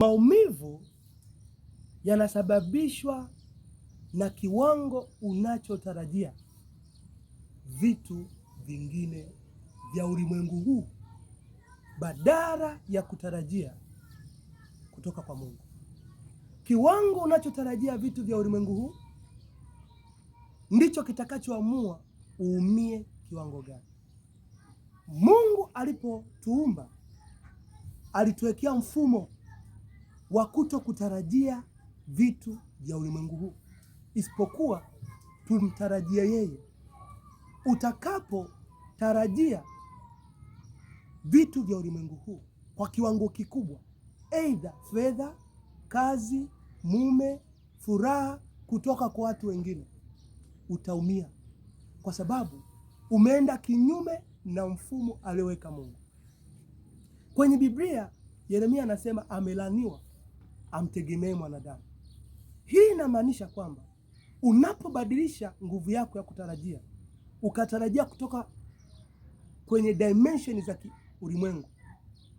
Maumivu yanasababishwa na kiwango unachotarajia vitu vingine vya ulimwengu huu badala ya kutarajia kutoka kwa Mungu. Kiwango unachotarajia vitu vya ulimwengu huu ndicho kitakachoamua uumie kiwango gani. Mungu alipotuumba alituwekea mfumo wa kuto kutarajia vitu vya ulimwengu huu, isipokuwa tumtarajie yeye. Utakapotarajia vitu vya ulimwengu huu kwa kiwango kikubwa, aidha fedha, kazi, mume, furaha kutoka kwa watu wengine, utaumia, kwa sababu umeenda kinyume na mfumo alioweka Mungu. Kwenye Biblia Yeremia anasema amelaniwa amtegemee mwanadamu. Hii inamaanisha kwamba unapobadilisha nguvu yako ya kutarajia, ukatarajia kutoka kwenye dimension za ulimwengu,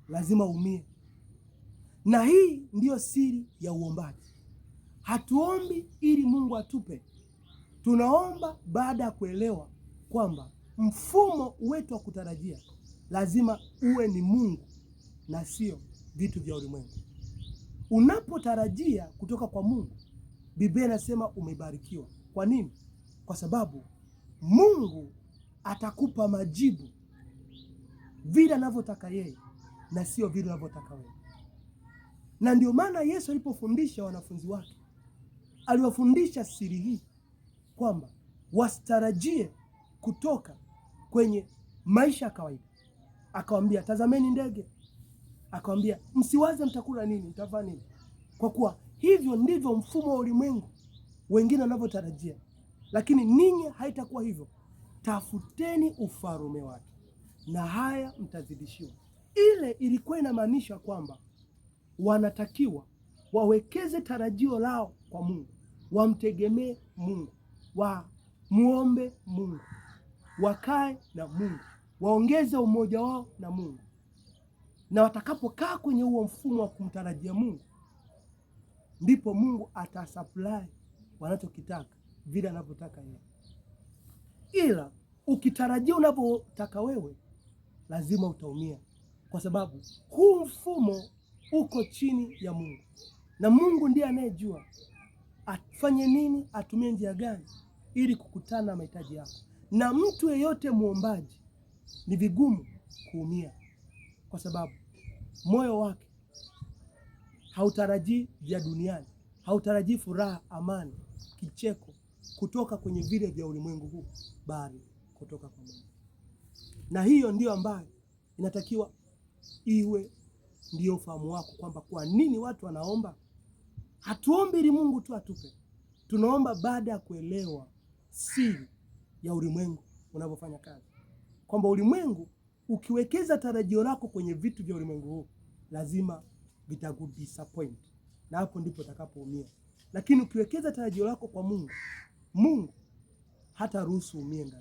lazima umie. Na hii ndiyo siri ya uombaji. Hatuombi ili Mungu atupe. Tunaomba baada ya kuelewa kwamba mfumo wetu wa kutarajia lazima uwe ni Mungu na sio vitu vya ulimwengu. Unapotarajia kutoka kwa Mungu, Biblia inasema umebarikiwa. Kwa nini? Kwa sababu Mungu atakupa majibu vile anavyotaka yeye na sio vile anavyotaka wewe. Na ndio maana Yesu alipofundisha wanafunzi wake, aliwafundisha siri hii kwamba wasitarajie kutoka kwenye maisha ya kawaida. Akawaambia, tazameni ndege. Akawaambia, msiwaze mtakula nini, mtavaa nini, kwa kuwa hivyo ndivyo mfumo wa ulimwengu wengine wanavyotarajia. Lakini ninyi haitakuwa hivyo. Tafuteni ufalme wake na haya mtazidishiwa. Ile ilikuwa inamaanisha kwamba wanatakiwa wawekeze tarajio lao kwa Mungu, wamtegemee Mungu, muombe Mungu, wakae na Mungu, waongeze umoja wao na Mungu. Na watakapokaa kwenye huo mfumo wa kumtarajia Mungu, ndipo Mungu atasupply wanachokitaka vile anavyotaka yeye. Ila ukitarajia unavyotaka wewe, lazima utaumia, kwa sababu huu mfumo uko chini ya Mungu, na Mungu ndiye anayejua afanye nini, atumie njia gani ili kukutana na mahitaji yako. Na mtu yeyote muombaji ni vigumu kuumia, kwa sababu moyo wake hautarajii vya duniani, hautarajii furaha, amani, kicheko kutoka kwenye vile vya ulimwengu huu, bali kutoka kwa Mungu. Na hiyo ndiyo ambayo inatakiwa iwe ndiyo ufahamu wako, kwamba kwa nini watu wanaomba. Hatuombi ili Mungu tu atupe. Tunaomba baada ya kuelewa siri ya ulimwengu unavyofanya kazi, kwamba ulimwengu ukiwekeza tarajio lako kwenye vitu vya ulimwengu huu, lazima vitakudisappoint, na hapo ndipo utakapoumia. Lakini ukiwekeza tarajio lako kwa Mungu, Mungu hata ruhusu umie ndani.